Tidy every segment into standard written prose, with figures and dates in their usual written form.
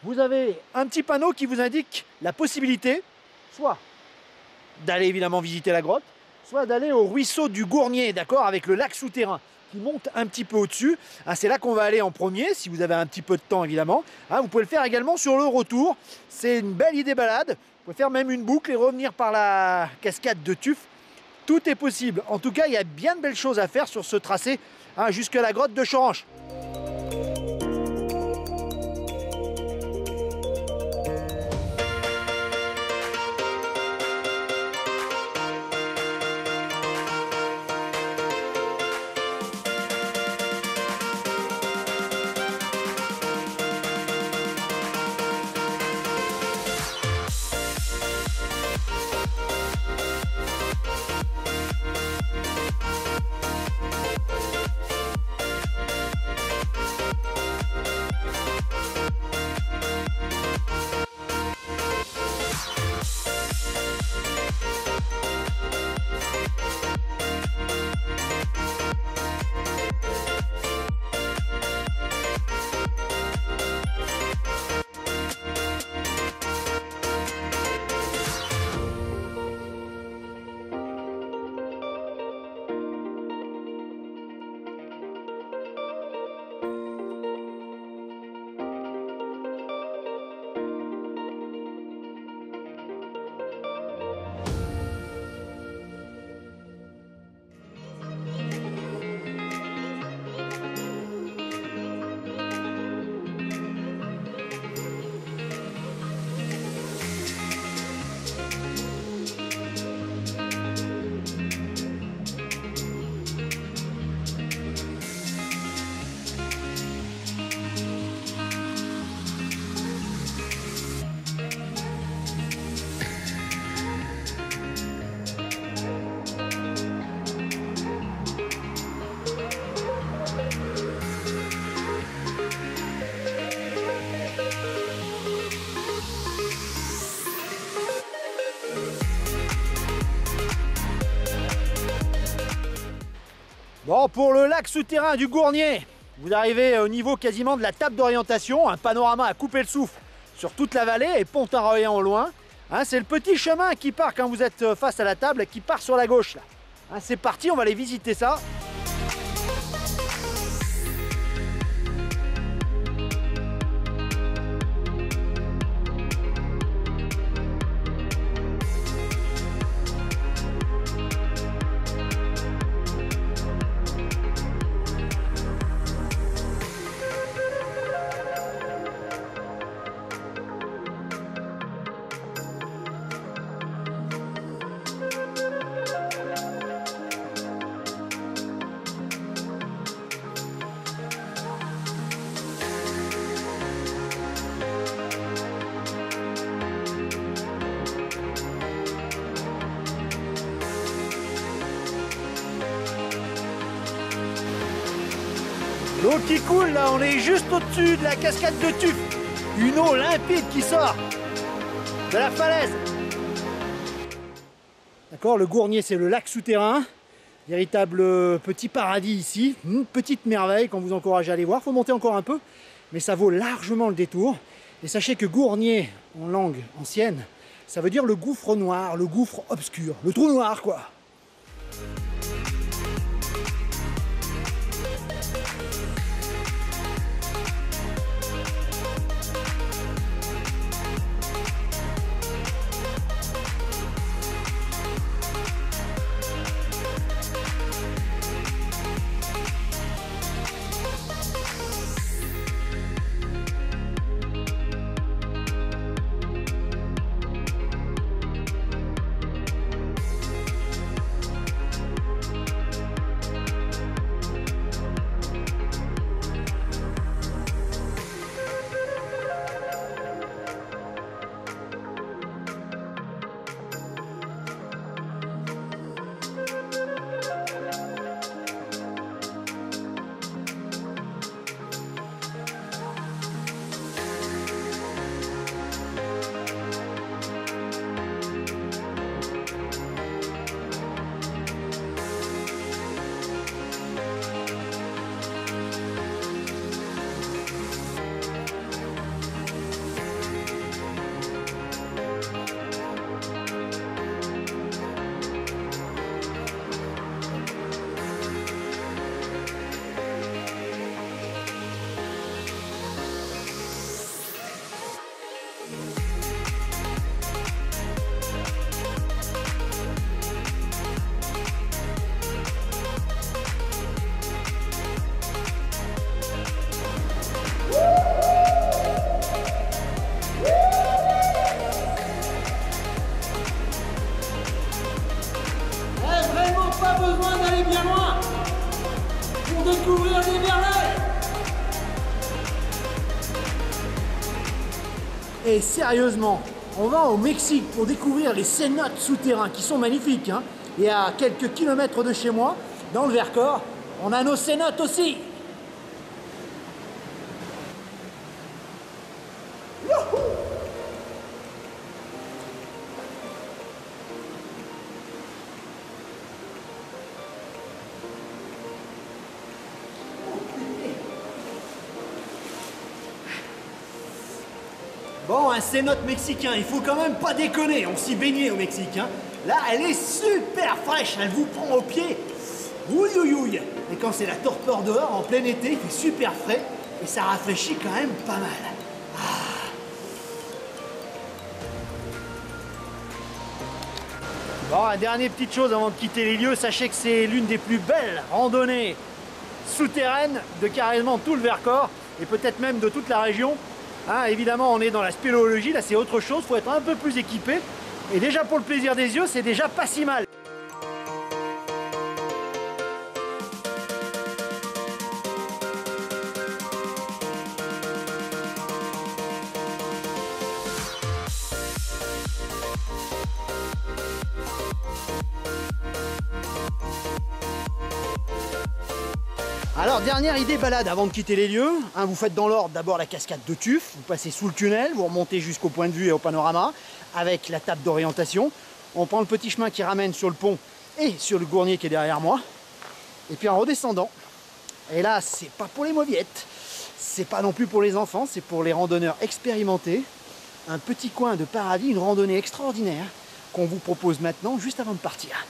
vous avez un petit panneau qui vous indique la possibilité, soit d'aller évidemment visiter la grotte, soit d'aller au ruisseau du Gournier, d'accord, avec le lac souterrain qui monte un petit peu au-dessus. C'est là qu'on va aller en premier, si vous avez un petit peu de temps évidemment. Vous pouvez le faire également sur le retour. C'est une belle idée balade. Vous pouvez faire même une boucle et revenir par la cascade de Tuf. Tout est possible. En tout cas, il y a bien de belles choses à faire sur ce tracé jusqu'à la grotte de Choranche. Bon, pour le lac souterrain du Gournier, vous arrivez au niveau quasiment de la table d'orientation, un panorama à couper le souffle sur toute la vallée et Pont-Aroyan au loin. C'est le petit chemin qui part quand vous êtes face à la table, qui part sur la gauche là. C'est parti, on va aller visiter ça. L'eau qui coule là, on est juste au-dessus de la cascade de Tuf. Une eau limpide qui sort de la falaise. D'accord, le Gournier c'est le lac souterrain. Véritable petit paradis ici. Une petite merveille qu'on vous encourage à aller voir. Il faut monter encore un peu, mais ça vaut largement le détour. Et sachez que Gournier, en langue ancienne, ça veut dire le gouffre noir, le gouffre obscur, le trou noir quoi. Et sérieusement, on va au Mexique pour découvrir les cénotes souterrains qui sont magnifiques, hein. Et à quelques kilomètres de chez moi, dans le Vercors, on a nos cénotes aussi. Youhou! Bon, un cénote mexicain, il faut quand même pas déconner, on s'y baignait au Mexique, hein. Là, elle est super fraîche, elle vous prend au pied. Ouïe, ouïe, ouïe. Et quand c'est la torpeur dehors, en plein été, il fait super frais et ça rafraîchit quand même pas mal. Bon, une dernière petite chose avant de quitter les lieux, sachez que c'est l'une des plus belles randonnées souterraines de carrément tout le Vercors et peut-être même de toute la région. Hein, évidemment, on est dans la spéléologie, là c'est autre chose, il faut être un peu plus équipé. Et déjà pour le plaisir des yeux, c'est déjà pas si mal. Alors, dernière idée balade avant de quitter les lieux, hein, vous faites dans l'ordre d'abord la cascade de Tuf, vous passez sous le tunnel, vous remontez jusqu'au point de vue et au panorama avec la table d'orientation. On prend le petit chemin qui ramène sur le pont et sur le Gournier qui est derrière moi. Et puis en redescendant, et là c'est pas pour les mauviettes, c'est pas non plus pour les enfants, c'est pour les randonneurs expérimentés. Un petit coin de paradis, une randonnée extraordinaire qu'on vous propose maintenant juste avant de partir.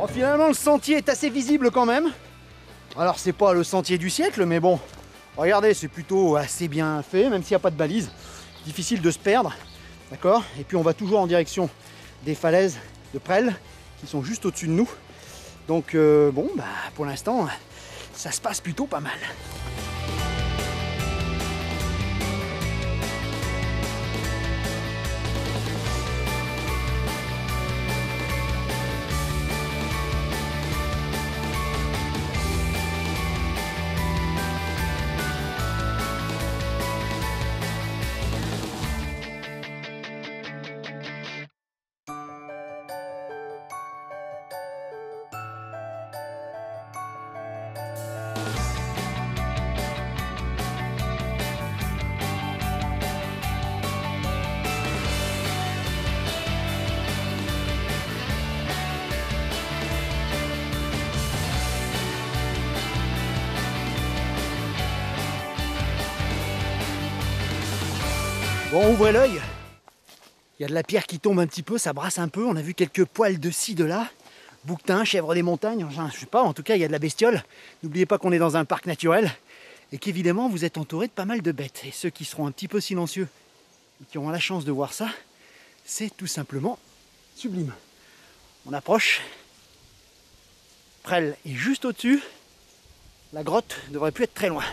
Bon, finalement, le sentier est assez visible quand même. Alors, c'est pas le sentier du siècle, mais bon, regardez, c'est plutôt assez bien fait, même s'il n'y a pas de balise. Difficile de se perdre, d'accord? Et puis, on va toujours en direction des falaises de Presles, qui sont juste au-dessus de nous. Donc, bon, bah, pour l'instant, ça se passe plutôt pas mal. Bon, ouvrez l'œil. Il y a de la pierre qui tombe un petit peu, ça brasse un peu. On a vu quelques poils de ci, de là. Bouquetins, chèvres des montagnes, enfin, je sais pas, en tout cas, il y a de la bestiole. N'oubliez pas qu'on est dans un parc naturel et qu'évidemment, vous êtes entouré de pas mal de bêtes. Et ceux qui seront un petit peu silencieux et qui auront la chance de voir ça, c'est tout simplement sublime. On approche. Presles est juste au-dessus. La grotte ne devrait plus être très loin.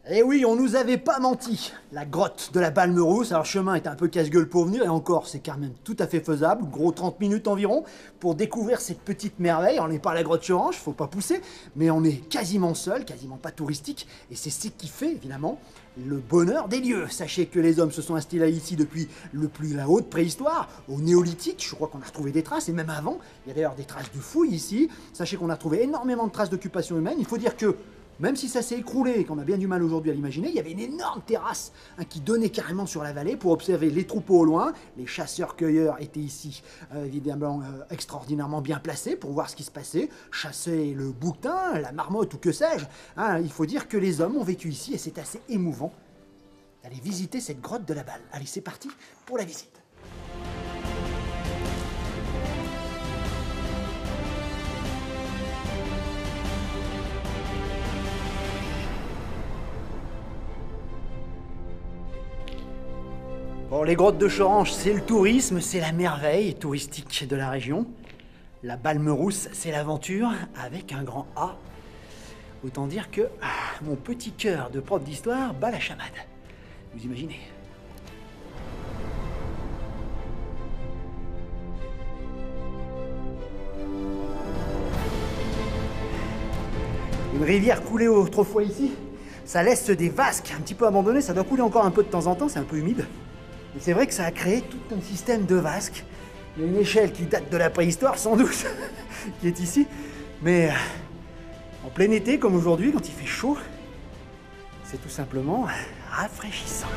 Eh oui, on nous avait pas menti. La grotte de la Balme-Rousse, alors le chemin est un peu casse-gueule pour venir, et encore, c'est quand même tout à fait faisable, gros 30 minutes environ, pour découvrir cette petite merveille. On n'est pas à la grotte Chorange, faut pas pousser, mais on est quasiment seul, quasiment pas touristique, et c'est ce qui fait, évidemment, le bonheur des lieux. Sachez que les hommes se sont installés ici depuis la haute préhistoire, au néolithique, je crois qu'on a retrouvé des traces, et même avant, il y a d'ailleurs des traces de fouilles ici. Sachez qu'on a trouvé énormément de traces d'occupation humaine. Il faut dire que même si ça s'est écroulé et qu'on a bien du mal aujourd'hui à l'imaginer, il y avait une énorme terrasse qui donnait carrément sur la vallée pour observer les troupeaux au loin. Les chasseurs-cueilleurs étaient ici, évidemment, extraordinairement bien placés pour voir ce qui se passait, chasser le bouquetin, la marmotte ou que sais-je. Il faut dire que les hommes ont vécu ici et c'est assez émouvant d'aller visiter cette grotte de la Balle. Allez, c'est parti pour la visite. Bon, les grottes de Chorange, c'est le tourisme, c'est la merveille touristique de la région. La Balme-Rousse, c'est l'aventure avec un grand A. Autant dire que mon petit cœur de prof d'histoire bat la chamade. Vous imaginez? Une rivière coulait autrefois ici. Ça laisse des vasques un petit peu abandonnés. Ça doit couler encore un peu de temps en temps, c'est un peu humide. Et c'est vrai que ça a créé tout un système de vasques. Il y a une échelle qui date de la préhistoire, sans doute, qui est ici. Mais en plein été, comme aujourd'hui, quand il fait chaud, c'est tout simplement rafraîchissant.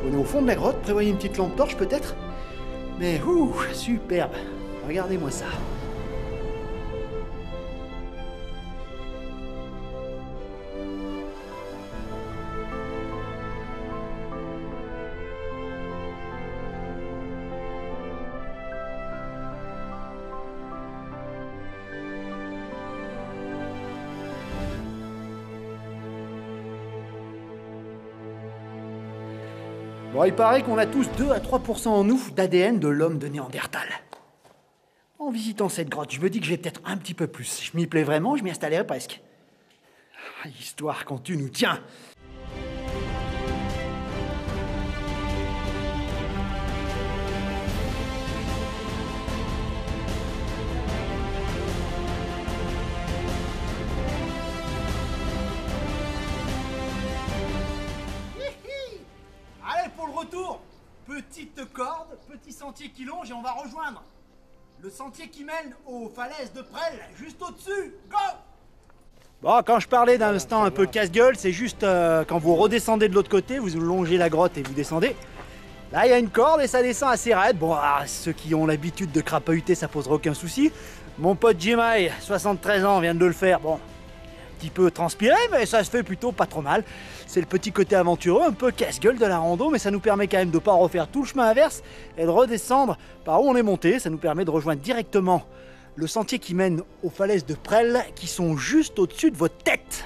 On est au fond de la grotte, prévoyez une petite lampe torche peut-être. Mais superbe. Regardez-moi ça. Bon, il paraît qu'on a tous 2 à 3% en nous d'ADN de l'homme de Néandertal. En visitant cette grotte, je me dis que j'ai peut-être un petit peu plus. Je m'y plais vraiment, je m'y installerai presque. Histoire quand tu nous tiens. Allez, pour le retour, petite corde, petit sentier qui longe et on va rejoindre le sentier qui mène aux falaises de Presles, juste au-dessus. Go! Bon, quand je parlais d'un instant un peu casse-gueule, c'est juste quand vous redescendez de l'autre côté, vous longez la grotte et vous descendez. Là, il y a une corde et ça descend assez raide. Bon, ceux qui ont l'habitude de crapahuter, ça posera aucun souci. Mon pote Jimmy, 73 ans, vient de le faire. Bon, un petit peu transpiré, mais ça se fait plutôt pas trop mal. C'est le petit côté aventureux, un peu casse-gueule de la rando, mais ça nous permet quand même de ne pas refaire tout le chemin inverse et de redescendre par où on est monté. Ça nous permet de rejoindre directement le sentier qui mène aux falaises de Presles qui sont juste au-dessus de votre tête.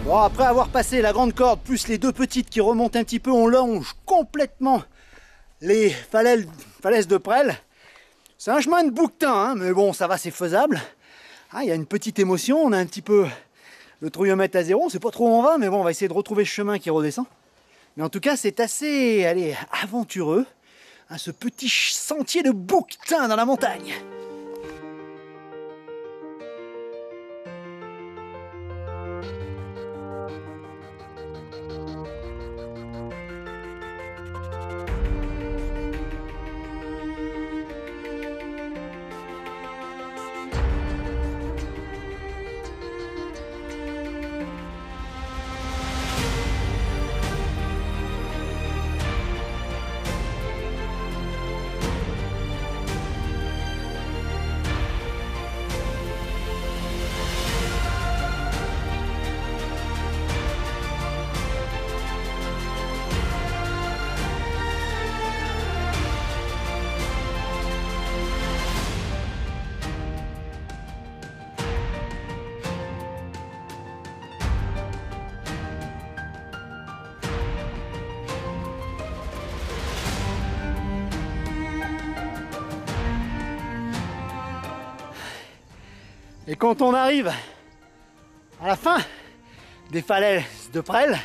Bon, après avoir passé la grande corde plus les deux petites qui remontent un petit peu, on longe complètement les falaises de Presles. C'est un chemin de bouquetin, hein, mais bon, ça va, c'est faisable. Il y a une petite émotion, on a un petit peu le trouillomètre à zéro, on sait pas trop où on va, mais bon, on va essayer de retrouver ce chemin qui redescend. Mais en tout cas, c'est assez, allez, aventureux, ce petit sentier de bouquetin dans la montagne. Et quand on arrive à la fin des falaises de Presles,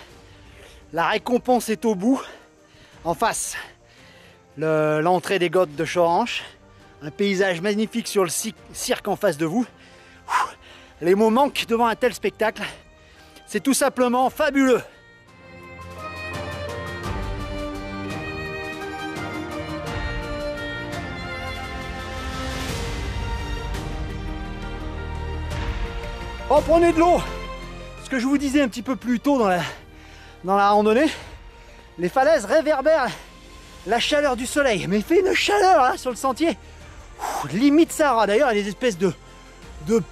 la récompense est au bout. En face, l'entrée des Grottes de Choranche, un paysage magnifique sur le cirque en face de vous. Les mots manquent devant un tel spectacle. C'est tout simplement fabuleux. Reprenez de l'eau. Ce que je vous disais un petit peu plus tôt dans la randonnée, les falaises réverbèrent la chaleur du soleil. Mais il fait une chaleur là sur le sentier. Limite Sahara. D'ailleurs, il y a des espèces de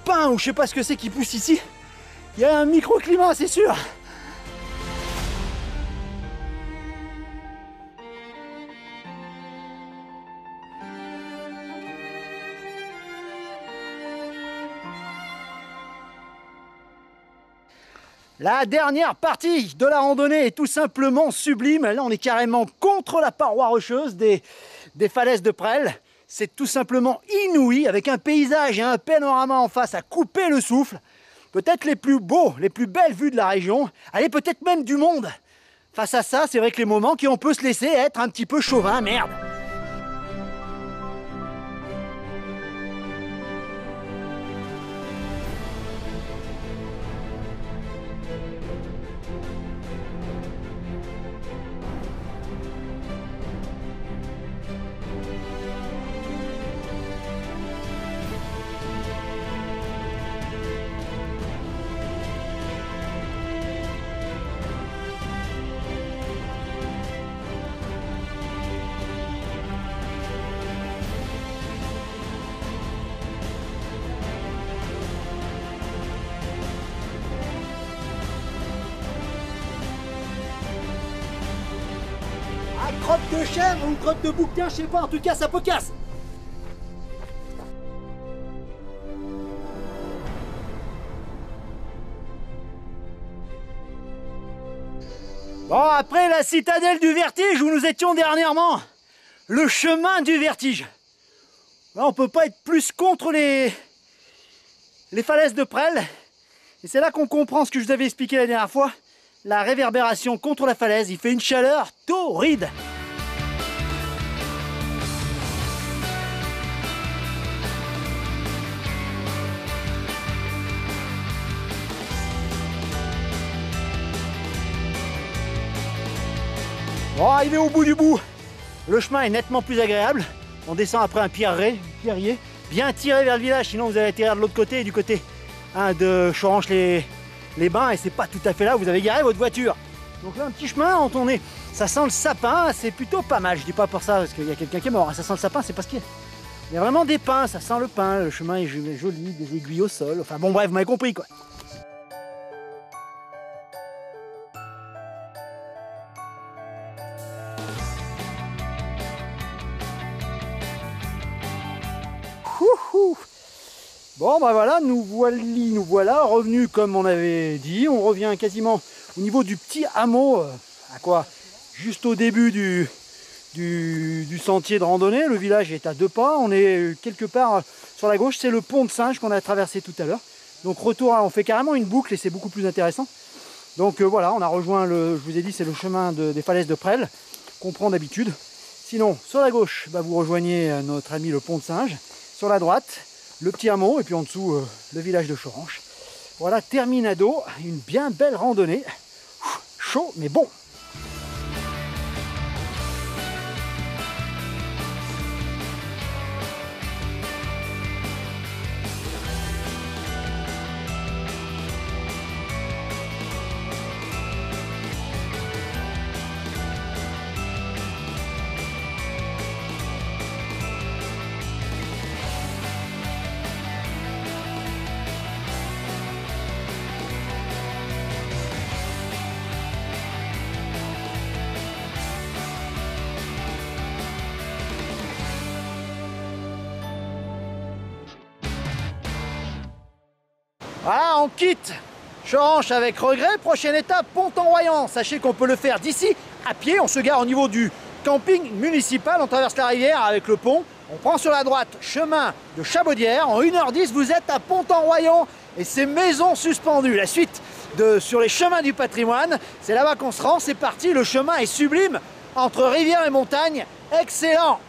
pins ou je sais pas ce que c'est qui pousse ici. Il y a un microclimat, c'est sûr. La dernière partie de la randonnée est tout simplement sublime. Là, on est carrément contre la paroi rocheuse des falaises de Presles. C'est tout simplement inouï, avec un paysage et un panorama en face à couper le souffle. Peut-être les plus beaux, les plus belles vues de la région. Allez, peut-être même du monde. Face à ça, c'est vrai que les moments on peut se laisser être un petit peu chauvin, merde. Crotte de chèvre ou crotte de bouquetin, je sais pas, en tout cas ça peut casser. Bon, après la citadelle du vertige où nous étions dernièrement, le chemin du vertige. Là, on peut pas être plus contre les falaises de Presles. Et c'est là qu'on comprend ce que je vous avais expliqué la dernière fois. La réverbération contre la falaise, il fait une chaleur torride. Bon, arrivé au bout du bout, le chemin est nettement plus agréable. On descend après un pierrier, bien tiré vers le village, sinon vous allez atterrir de l'autre côté, du côté de Choranche-les Bains, et c'est pas tout à fait là où vous avez garé votre voiture. Donc là, un petit chemin, on tourne, ça sent le sapin, c'est plutôt pas mal. Je dis pas pour ça parce qu'il y a quelqu'un qui est mort, ça sent le sapin, c'est parce qu'il y a vraiment des pins, ça sent le pin, le chemin est joli, des aiguilles au sol, enfin bon bref, vous m'avez compris quoi. Bon bah voilà, nous voilà revenus comme on avait dit. On revient quasiment au niveau du petit hameau, à quoi juste au début du sentier de randonnée. Le village est à 2 pas, on est quelque part sur la gauche, c'est le pont de Singe qu'on a traversé tout à l'heure. Donc retour, on fait carrément une boucle et c'est beaucoup plus intéressant. Donc voilà, on a rejoint, je vous ai dit, c'est le chemin des falaises de Presles qu'on prend d'habitude. Sinon, sur la gauche, bah, vous rejoignez notre ami le pont de Singe. Sur la droite, le petit hameau et puis en dessous le village de Choranche. Voilà, terminado, une bien belle randonnée. Chaud mais bon. Voilà, on quitte Choranche avec regret. Prochaine étape, Pont-en-Royans. Sachez qu'on peut le faire d'ici à pied. On se gare au niveau du camping municipal. On traverse la rivière avec le pont. On prend sur la droite, chemin de Chabaudière. En 1h10, vous êtes à Pont-en-Royans et ses maisons suspendues. La suite sur les chemins du patrimoine, c'est là-bas qu'on se rend. C'est parti, le chemin est sublime entre rivière et montagne. Excellent!